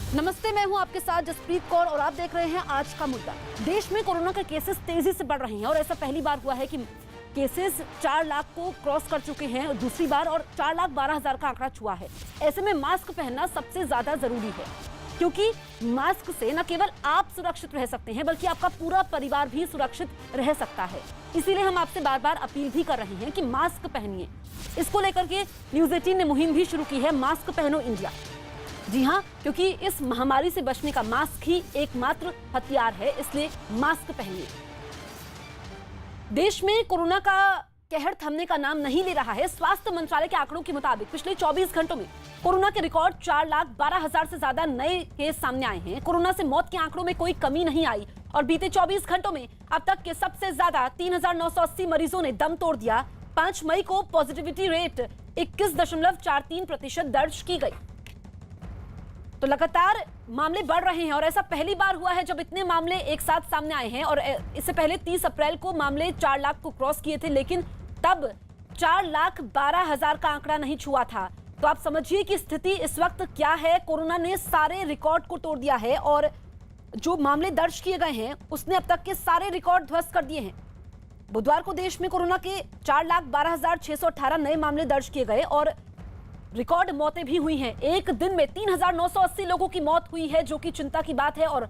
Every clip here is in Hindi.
नमस्ते, मैं हूं आपके साथ जसप्रीत कौर और आप देख रहे हैं आज का मुद्दा। देश में कोरोना के केसेस तेजी से बढ़ रहे हैं और ऐसा पहली बार हुआ है कि केसेस 4 लाख को क्रॉस कर चुके हैं दूसरी बार, और 4,12,000 का आंकड़ा छुआ है। ऐसे में मास्क पहनना सबसे ज्यादा जरूरी है, क्योंकि मास्क से न केवल आप सुरक्षित रह सकते हैं बल्कि आपका पूरा परिवार भी सुरक्षित रह सकता है। इसीलिए हम आपसे बार बार अपील भी कर रहे हैं कि मास्क पहनिए। इसको लेकर के न्यूज़ 18 ने मुहिम भी शुरू की है, मास्क पहनो इंडिया। जी हाँ, क्योंकि इस महामारी से बचने का मास्क ही एकमात्र हथियार है, इसलिए मास्क पहनिए। देश में कोरोना का कहर थमने का नाम नहीं ले रहा है। स्वास्थ्य मंत्रालय के आंकड़ों के मुताबिक पिछले 24 घंटों में कोरोना के रिकॉर्ड 4,12,000 से ज्यादा नए केस सामने आए हैं। कोरोना से मौत के आंकड़ों में कोई कमी नहीं आई और बीते 24 घंटों में अब तक के सबसे ज्यादा 3,980 मरीजों ने दम तोड़ दिया। 5 मई को पॉजिटिविटी रेट 21.43% दर्ज की गई। तो लगातार मामले बढ़ रहे हैं और ऐसा पहली बार हुआ है जब इतने मामले एक साथ सामने आए हैं। और इससे पहले 30 अप्रैल को मामले 4 लाख को क्रॉस किए थे, लेकिन तब 4,12,000 का आंकड़ा नहीं छुआ था। तो आप समझिए कि स्थिति इस वक्त क्या है। कोरोना ने सारे रिकॉर्ड को तोड़ दिया है और जो मामले दर्ज किए गए हैं उसने अब तक के सारे रिकॉर्ड ध्वस्त कर दिए हैं। बुधवार को देश में कोरोना के 4,12,618 नए मामले दर्ज किए गए और रिकॉर्ड मौतें भी हुई हैं। एक दिन में 3,980 लोगों की मौत हुई है, जो कि चिंता की बात है और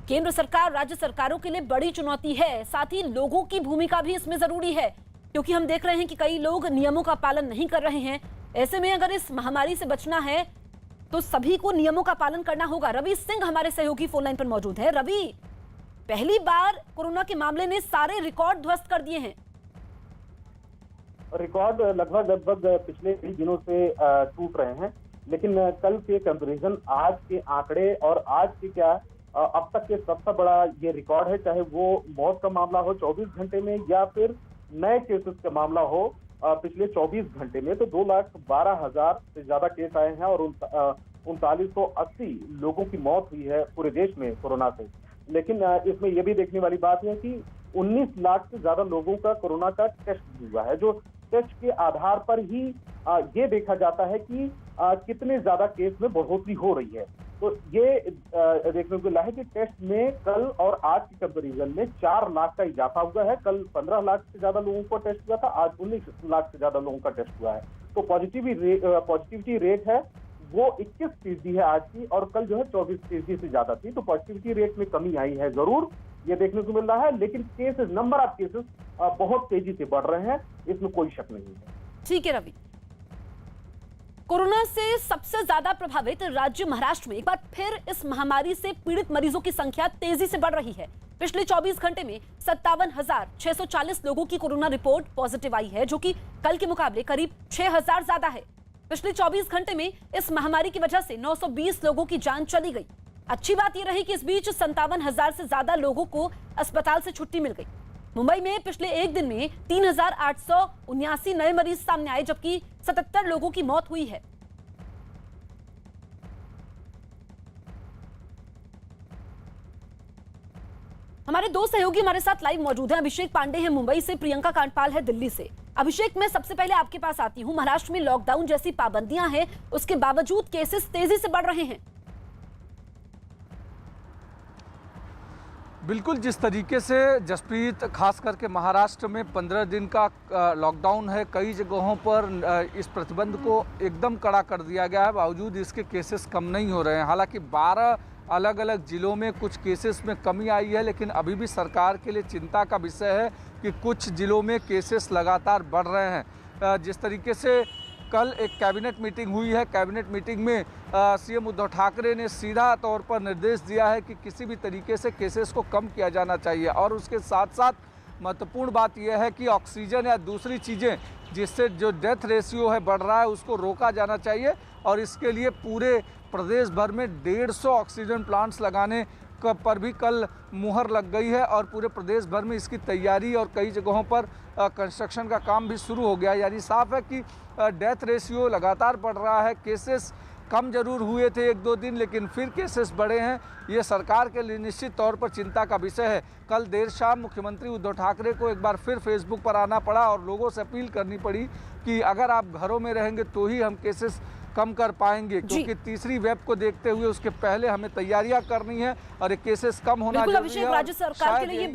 केंद्र सरकार, राज्य सरकारों के लिए बड़ी चुनौती है। साथ ही लोगों की भूमिका भी इसमें जरूरी है, क्योंकि हम देख रहे हैं कि कई लोग नियमों का पालन नहीं कर रहे हैं। ऐसे में अगर इस महामारी से बचना है तो सभी को नियमों का पालन करना होगा। रवि सिंह हमारे सहयोगी फोन लाइन पर मौजूद है। रवि, पहली बार कोरोना के मामले ने सारे रिकॉर्ड ध्वस्त कर दिए हैं। रिकॉर्ड लगभग पिछले कई दिनों से टूट रहे हैं, लेकिन कल के कंपैरिजन आज के आंकड़े और आज के क्या अब तक के सबसे बड़ा ये रिकॉर्ड है, चाहे वो मौत का मामला हो 24 घंटे में या फिर नए केसेस का मामला हो पिछले 24 घंटे में। तो 2,12,000 से ज्यादा केस आए हैं और 3,980 लोगों की मौत हुई है पूरे देश में कोरोना से। लेकिन इसमें यह भी देखने वाली बात है कि 19 लाख से ज्यादा लोगों का कोरोना का टेस्ट हुआ है, जो टेस्ट के आधार पर ही ये देखा जाता है कि कितने ज्यादा केस में बढ़ोतरी हो रही है। तो ये देखने को मिला है कि टेस्ट में कल और आज के कंपैरिजन में 4 लाख का इजाफा हुआ है। कल 15 लाख से ज्यादा लोगों को टेस्ट हुआ था, आज 19 लाख से ज्यादा लोगों का टेस्ट हुआ है। तो पॉजिटिविटी रेट है वो 21% है आज की, और कल जो है 24% से ज्यादा थी। तो पॉजिटिविटी रेट में कमी आई है जरूर, ये देखने को मिल रहा है, लेकिन केसेस, नंबर ऑफ केसेस बहुत तेजी से बढ़ रहे हैं, इसमें कोई शक नहीं है। ठीक है रवि। कोरोना से सबसे ज्यादा प्रभावित राज्य महाराष्ट्र में एक बार फिर इस महामारी से पीड़ित मरीजों की संख्या तेजी से बढ़ रही है। पिछले 24 घंटे में 57,640 लोगों की कोरोना रिपोर्ट पॉजिटिव आई है, जो कि कल के मुकाबले करीब 6,000 ज्यादा है। पिछले 24 घंटे में इस महामारी की वजह से 920 लोगों की जान चली गई। अच्छी बात यह रही कि इस बीच 57,000 से ज्यादा लोगों को अस्पताल से छुट्टी मिल गई। मुंबई में पिछले एक दिन में 3,879 नए मरीज सामने आए, जबकि 77 लोगों की मौत हुई है। हमारे दो सहयोगी हमारे साथ लाइव मौजूद हैं। अभिषेक पांडे हैं मुंबई से, प्रियंका कांडपाल है दिल्ली से। अभिषेक, मैं सबसे पहले आपके पास आती हूं। महाराष्ट्र में लॉकडाउन जैसी पाबंदियां हैं, उसके बावजूद केसेस तेजी से बढ़ रहे हैं। बिल्कुल, जिस तरीके से जसप्रीत, खास करके महाराष्ट्र में 15 दिन का लॉकडाउन है, कई जगहों पर इस प्रतिबंध को एकदम कड़ा कर दिया गया है, बावजूद इसके केसेस कम नहीं हो रहे हैं। हालांकि 12 अलग अलग जिलों में कुछ केसेस में कमी आई है, लेकिन अभी भी सरकार के लिए चिंता का विषय है कि कुछ जिलों में केसेस लगातार बढ़ रहे हैं। जिस तरीके से कल एक कैबिनेट मीटिंग हुई है, कैबिनेट मीटिंग में सीएम उद्धव ठाकरे ने सीधा तौर पर निर्देश दिया है कि किसी भी तरीके से केसेस को कम किया जाना चाहिए, और उसके साथ साथ महत्वपूर्ण बात यह है कि ऑक्सीजन या दूसरी चीज़ें जिससे जो डेथ रेशियो है बढ़ रहा है उसको रोका जाना चाहिए, और इसके लिए पूरे प्रदेश भर में 150 ऑक्सीजन प्लांट्स लगाने पर भी कल मुहर लग गई है, और पूरे प्रदेश भर में इसकी तैयारी और कई जगहों पर कंस्ट्रक्शन का काम भी शुरू हो गया है। यानी साफ है कि डेथ रेशियो लगातार बढ़ रहा है। केसेस कम जरूर हुए थे 1-2 दिन, लेकिन फिर केसेस बढ़े हैं। ये सरकार के लिए निश्चित तौर पर चिंता का विषय है। कल देर शाम मुख्यमंत्री उद्धव ठाकरे को एक बार फिर फेसबुक पर आना पड़ा और लोगों से अपील करनी पड़ी कि अगर आप घरों में रहेंगे तो ही हम केसेस कम कर पाएंगे, क्योंकि तीसरी वेब को देखते हुए उसके पहले हमें तैयारियां करनी है और ये केसेस कम होना बिल्कुल जरूरी अभिषेक, है। राज्य सरकार के लिए ये